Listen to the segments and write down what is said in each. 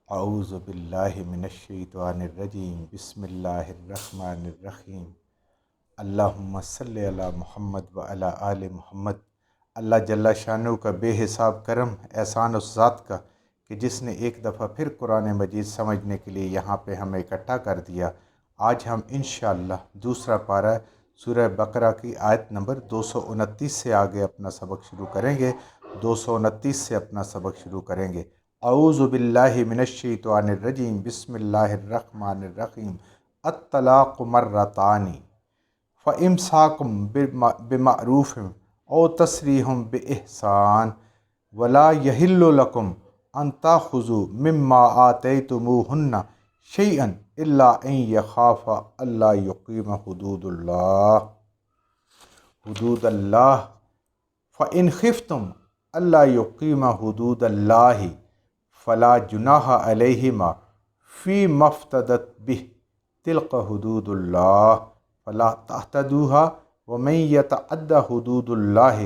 اعوذ باللہ من الشیطان الرجیم بسم اللہ الرحمن الرحیم اللہم صلی علی محمد وعلی آل محمد۔ اللہ جل شانہ کا بے حساب کرم احسان اس ذات کا کہ جس نے ایک دفعہ پھر قرآن مجید سمجھنے کے لیے یہاں پہ ہمیں اکٹھا کر دیا۔ آج ہم انشاءاللہ دوسرا پارہ سورہ بقرہ کی آیت نمبر 229 سے آگے اپنا سبق شروع کریں گے۔ 229 سے اپنا سبق شروع کریں گے۔ اعوذ باللہ من الشیطان الرجیم بسم اللہ الرحمن الرحیم۔ الطلاق مرتان فإمساک بمعروف او تسریح بإحسان ولا یحل لکم ان تأخذوا مما آتیتموہن شیئا الا ان یخافا الا یقیما حدود اللہ فإن خفتم الا یقیما حدود اللہ فلا جناح علیہما فیما افتدت بہ تلک حدود اللہ فلا تعتدوها ومن یتعد حدود اللہ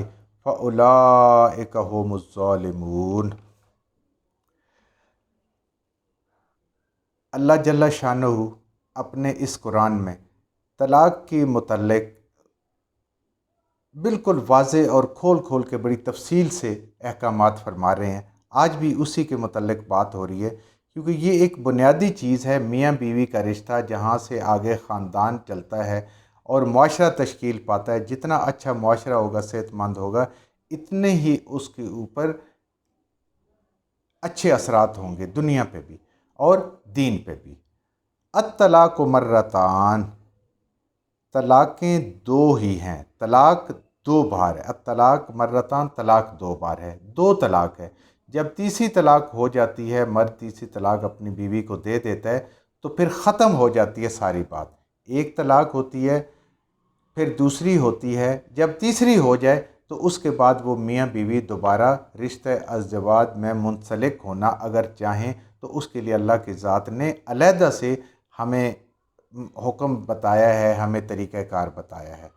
فاولئک هم الظالمون۔ اللہ جل شانہ اپنے اس قرآن میں طلاق کے متعلق بالکل واضح اور کھول کھول کے بڑی تفصیل سے احکامات فرما رہے ہیں۔ آج بھی اسی کے متعلق بات ہو رہی ہے، کیونکہ یہ ایک بنیادی چیز ہے میاں بیوی کا رشتہ، جہاں سے آگے خاندان چلتا ہے اور معاشرہ تشکیل پاتا ہے۔ جتنا اچھا معاشرہ ہوگا، صحت مند ہوگا، اتنے ہی اس کے اوپر اچھے اثرات ہوں گے، دنیا پہ بھی اور دین پہ بھی۔ الطلاق مرتان، طلاقیں دو ہی ہیں، طلاق دو بار ہے۔ الطلاق مرتان، طلاق دو بار ہے، دو طلاق ہے۔ جب تیسری طلاق ہو جاتی ہے، مرد تیسری طلاق اپنی بیوی کو دے دیتا ہے تو پھر ختم ہو جاتی ہے ساری بات۔ ایک طلاق ہوتی ہے، پھر دوسری ہوتی ہے، جب تیسری ہو جائے تو اس کے بعد وہ میاں بیوی دوبارہ رشتہ ازدواج میں منسلک ہونا اگر چاہیں تو اس کے لیے اللہ کی ذات نے علیحدہ سے ہمیں حکم بتایا ہے، ہمیں طریقہ کار بتایا ہے۔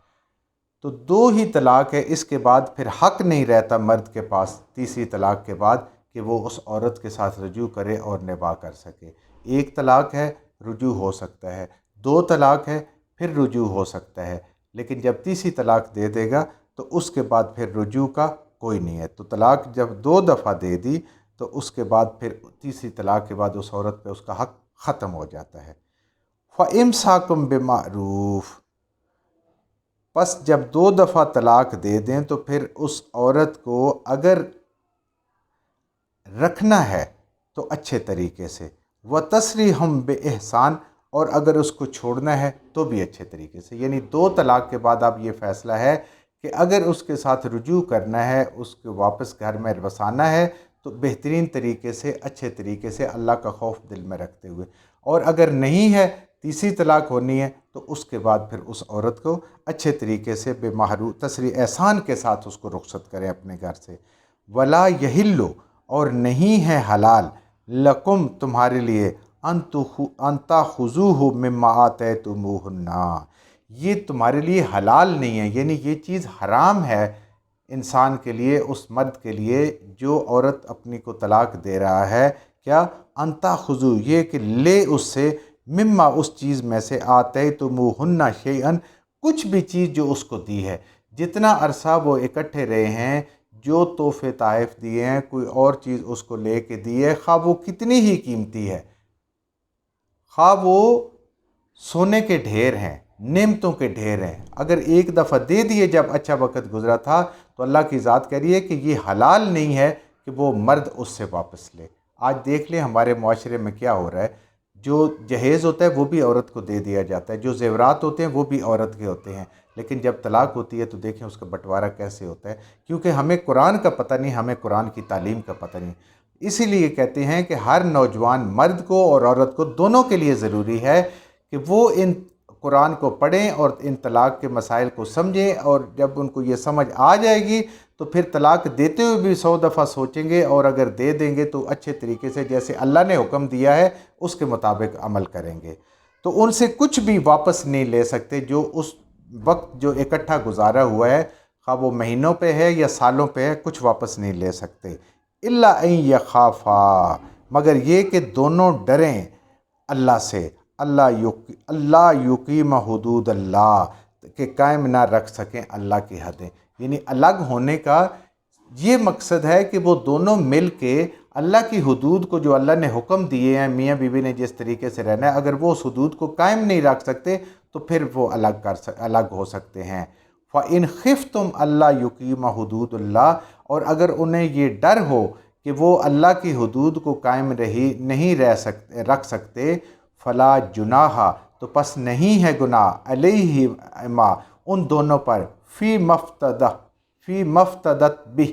تو دو ہی طلاق ہے، اس کے بعد پھر حق نہیں رہتا مرد کے پاس تیسری طلاق کے بعد کہ وہ اس عورت کے ساتھ رجوع کرے اور نباہ کر سکے۔ ایک طلاق ہے، رجوع ہو سکتا ہے، دو طلاق ہے، پھر رجوع ہو سکتا ہے، لیکن جب تیسری طلاق دے دے گا تو اس کے بعد پھر رجوع کا کوئی نہیں ہے۔ تو طلاق جب دو دفعہ دے دی تو اس کے بعد پھر تیسری طلاق کے بعد اس عورت پہ اس کا حق ختم ہو جاتا ہے۔ فَإِمْسَاكُمْ بِمَعْرُوف، پس جب دو دفعہ طلاق دے دیں تو پھر اس عورت کو اگر رکھنا ہے تو اچھے طریقے سے، وَتَسْرِيحٌ بِإِحْسَان، اور اگر اس کو چھوڑنا ہے تو بھی اچھے طریقے سے۔ یعنی دو طلاق کے بعد اب یہ فیصلہ ہے کہ اگر اس کے ساتھ رجوع کرنا ہے، اس کو واپس گھر میں وسانا ہے تو بہترین طریقے سے، اچھے طریقے سے، اللہ کا خوف دل میں رکھتے ہوئے، اور اگر نہیں ہے، تیسری طلاق ہونی ہے تو اس کے بعد پھر اس عورت کو اچھے طریقے سے بمعروف تسریح احسان کے ساتھ اس کو رخصت کریں اپنے گھر سے۔ ولا یحل، اور نہیں ہے حلال، لکم تمہارے لیے، ان تاخذوہ مما آتیتموہن، یہ تمہارے لیے حلال نہیں ہے، یعنی یہ چیز حرام ہے انسان کے لیے، اس مرد کے لیے جو عورت اپنی کو طلاق دے رہا ہے، کیا ان تاخذو، یہ کہ لے اس سے، مما اس چیز میں سے، آتیتموہن شیئا، کچھ بھی چیز جو اس کو دی ہے۔ جتنا عرصہ وہ اکٹھے رہے ہیں، جو تحفے تحائف دیے ہیں، کوئی اور چیز اس کو لے کے دی ہے، خواہ وہ کتنی ہی قیمتی ہے، خواہ وہ سونے کے ڈھیر ہیں، نعمتوں کے ڈھیر ہیں، اگر ایک دفعہ دے دیے جب اچھا وقت گزرا تھا تو اللہ کی ذات کہہ رہی ہے کہ یہ حلال نہیں ہے کہ وہ مرد اس سے واپس لے۔ آج دیکھ لیں ہمارے معاشرے میں کیا ہو رہا ہے، جو جہیز ہوتا ہے وہ بھی عورت کو دے دیا جاتا ہے، جو زیورات ہوتے ہیں وہ بھی عورت کے ہوتے ہیں، لیکن جب طلاق ہوتی ہے تو دیکھیں اس کا بٹوارہ کیسے ہوتا ہے، کیونکہ ہمیں قرآن کا پتہ نہیں، ہمیں قرآن کی تعلیم کا پتہ نہیں۔ اسی لیے کہتے ہیں کہ ہر نوجوان مرد کو اور عورت کو دونوں کے لیے ضروری ہے کہ وہ ان قرآن کو پڑھیں اور ان طلاق کے مسائل کو سمجھیں، اور جب ان کو یہ سمجھ آ جائے گی تو پھر طلاق دیتے ہوئے بھی 100 دفعہ سوچیں گے، اور اگر دے دیں گے تو اچھے طریقے سے جیسے اللہ نے حکم دیا ہے اس کے مطابق عمل کریں گے۔ تو ان سے کچھ بھی واپس نہیں لے سکتے، جو اس وقت جو اکٹھا گزارا ہوا ہے، خواہ وہ مہینوں پہ ہے یا سالوں پہ ہے، کچھ واپس نہیں لے سکتے۔ الا ان یخافا، مگر یہ کہ دونوں ڈریں اللہ سے، اللہ یقیم حدود اللہ، کہ قائم نہ رکھ سکیں اللہ کی حدیں۔ یعنی الگ ہونے کا یہ مقصد ہے کہ وہ دونوں مل کے اللہ کی حدود کو جو اللہ نے حکم دیے ہیں میاں بیوی نے جس طریقے سے رہنا ہے، اگر وہ اس حدود کو قائم نہیں رکھ سکتے تو پھر وہ الگ ہو سکتے ہیں۔ فَإِنْ خِفْتُمْ اللہ یقیم حدود اللہ، اور اگر انہیں یہ ڈر ہو کہ وہ اللہ کی حدود کو قائم نہیں رکھ سکتے، فلا جناح، تو پس نہیں ہے گناہ، علیہما، ان دونوں پر، فی مفتدت بہ،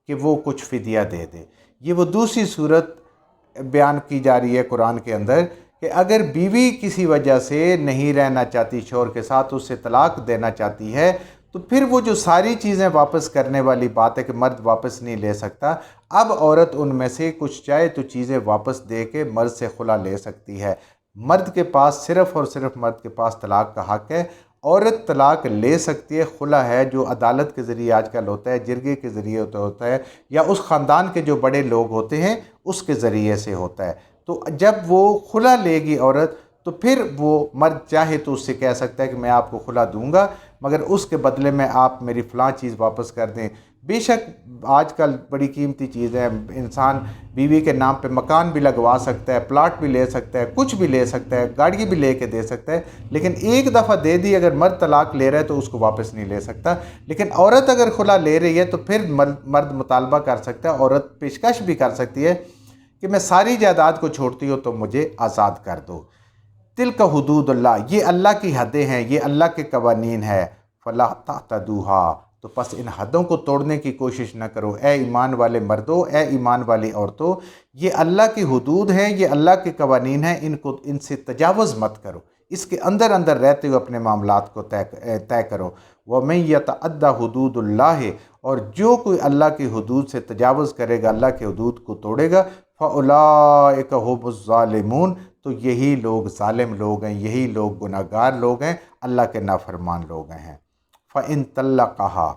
کہ وہ کچھ فدیہ دے دے۔ یہ وہ دوسری صورت بیان کی جا رہی ہے قرآن کے اندر کہ اگر بیوی کسی وجہ سے نہیں رہنا چاہتی شوہر کے ساتھ، اس سے طلاق دینا چاہتی ہے، تو پھر وہ جو ساری چیزیں واپس کرنے والی بات ہے کہ مرد واپس نہیں لے سکتا، اب عورت ان میں سے کچھ چاہے تو چیزیں واپس دے کے مرد سے خلا لے سکتی ہے۔ مرد کے پاس صرف اور صرف مرد کے پاس طلاق کا حق ہے۔ عورت طلاق لے سکتی ہے، خلا ہے جو عدالت کے ذریعے آج کل ہوتا ہے، جرگے کے ذریعے ہوتا ہے، یا اس خاندان کے جو بڑے لوگ ہوتے ہیں اس کے ذریعے سے ہوتا ہے۔ تو جب وہ خلا لے گی عورت، تو پھر وہ مرد چاہے تو اس سے کہہ سکتا ہے کہ میں آپ کو خلا دوں گا، مگر اس کے بدلے میں آپ میری فلاں چیز واپس کر دیں۔ بے شک آج کل بڑی قیمتی چیز ہے، انسان بیوی کے نام پہ مکان بھی لگوا سکتا ہے، پلاٹ بھی لے سکتا ہے، کچھ بھی لے سکتا ہے، گاڑی بھی لے کے دے سکتا ہے، لیکن ایک دفعہ دے دی، اگر مرد طلاق لے رہا ہے تو اس کو واپس نہیں لے سکتا۔ لیکن عورت اگر خلا لے رہی ہے تو پھر مرد مطالبہ کر سکتا ہے، عورت پیشکش بھی کر سکتی ہے کہ میں ساری جائیداد کو چھوڑتی ہوں تو مجھے آزاد کر دو۔ تلک حدود اللہ، یہ اللہ کی حدیں ہیں، یہ اللہ کے قوانین ہے۔ فلا تعتدوها، تو پس ان حدوں کو توڑنے کی کوشش نہ کرو، اے ایمان والے مردوں، اے ایمان والی عورتوں، یہ اللہ کی حدود ہیں، یہ اللہ کے قوانین ہیں، ان سے تجاوز مت کرو، اس کے اندر رہتے ہوئے اپنے معاملات کو طے کرو۔ وَمَن يَتَعَدَّ حُدُودَ اللَّهِ، اور جو کوئی اللہ کی حدود سے تجاوز کرے گا، اللہ کی حدود کو توڑے گا، فَأُولَٰئِكَ هُمُ الظَّالِمُونَ، تو یہی لوگ ظالم لوگ ہیں، یہی لوگ گناہگار لوگ ہیں، اللہ کے نافرمان لوگ ہیں۔ فَإِن طَلَّقَهَا،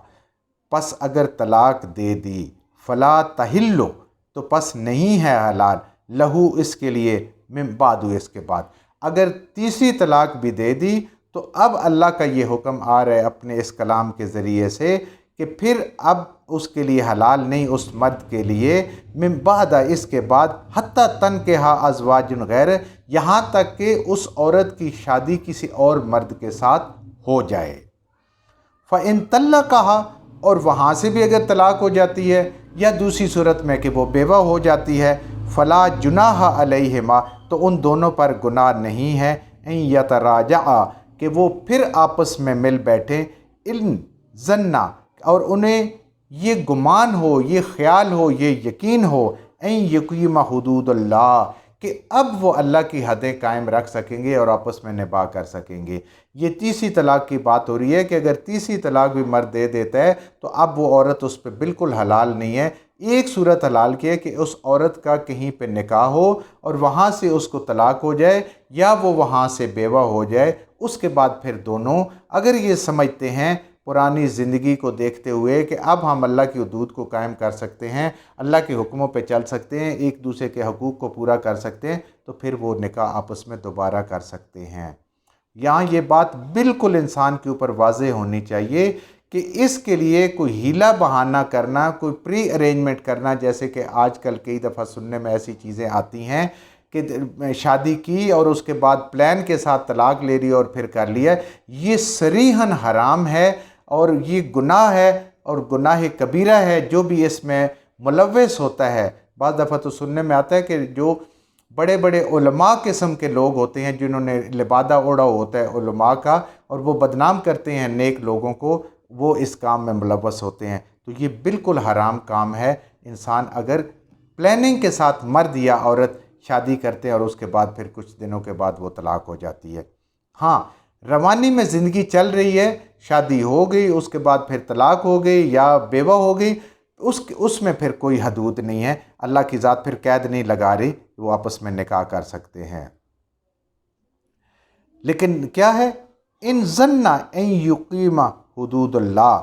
پس اگر طلاق دے دی، فلا تحلو، تو پس نہیں ہے حلال، لہو، اس کے لیے، من بعد، اس کے بعد۔ اگر تیسری طلاق بھی دے دی تو اب اللہ کا یہ حکم آ رہا ہے اپنے اس کلام کے ذریعے سے کہ پھر اب اس کے لیے حلال نہیں، اس مرد کے لیے، من بعد، اس کے بعد، حتی تنکحا ازواج غیر، یہاں تک کہ اس عورت کی شادی کسی اور مرد کے ساتھ ہو جائے۔ فَإِن طَلَّقَهَا، اور وہاں سے بھی اگر طلاق ہو جاتی ہے، یا دوسری صورت میں کہ وہ بیوہ ہو جاتی ہے، فَلَا جُنَاحَ عَلَيْهِمَا، تو ان دونوں پر گناہ نہیں ہے، اِن يَتَرَاجَعَا، کہ وہ پھر آپس میں مل بیٹھیں، اِن ظَنَّا، اور انہیں یہ گمان ہو، یہ خیال ہو، یہ یقین ہو، اِن یقیم حدود اللہ، کہ اب وہ اللہ کی حدیں قائم رکھ سکیں گے اور آپس میں نباہ کر سکیں گے۔ یہ تیسری طلاق کی بات ہو رہی ہے کہ اگر تیسری طلاق بھی مرد دے دیتا ہے تو اب وہ عورت اس پہ بالکل حلال نہیں ہے۔ ایک صورت حلال کی ہے کہ اس عورت کا کہیں پہ نکاح ہو اور وہاں سے اس کو طلاق ہو جائے، یا وہ وہاں سے بیوہ ہو جائے، اس کے بعد پھر دونوں اگر یہ سمجھتے ہیں پرانی زندگی کو دیکھتے ہوئے کہ اب ہم اللہ کی حدود کو قائم کر سکتے ہیں، اللہ کے حکموں پہ چل سکتے ہیں، ایک دوسرے کے حقوق کو پورا کر سکتے ہیں، تو پھر وہ نکاح آپس میں دوبارہ کر سکتے ہیں۔ یہاں یہ بات بالکل انسان کے اوپر واضح ہونی چاہیے کہ اس کے لیے کوئی ہیلا بہانہ کرنا، کوئی پری ارینجمنٹ کرنا، جیسے کہ آج کل کئی دفعہ سننے میں ایسی چیزیں آتی ہیں کہ شادی کی اور اس کے بعد پلان کے ساتھ طلاق لے لی اور پھر کر لیا، یہ صریحاً حرام ہے اور یہ گناہ ہے اور گناہ کبیرہ ہے جو بھی اس میں ملوث ہوتا ہے۔ بعض دفعہ تو سننے میں آتا ہے کہ جو بڑے بڑے علماء قسم کے لوگ ہوتے ہیں جنہوں نے لبادہ اوڑھا ہوتا ہے علماء کا، اور وہ بدنام کرتے ہیں نیک لوگوں کو، وہ اس کام میں ملوث ہوتے ہیں۔ تو یہ بالکل حرام کام ہے۔ انسان اگر پلاننگ کے ساتھ مرد یا عورت شادی کرتے ہیں اور اس کے بعد پھر کچھ دنوں کے بعد وہ طلاق ہو جاتی ہے، ہاں روانی میں زندگی چل رہی ہے، شادی ہو گئی، اس کے بعد پھر طلاق ہو گئی یا بیوہ ہو گئی، اس میں پھر کوئی حدود نہیں ہے، اللہ کی ذات پھر قید نہیں لگا رہی، وہ آپس میں نکاح کر سکتے ہیں۔ لیکن کیا ہے؟ ان ظن ان یقیم حدود اللہ،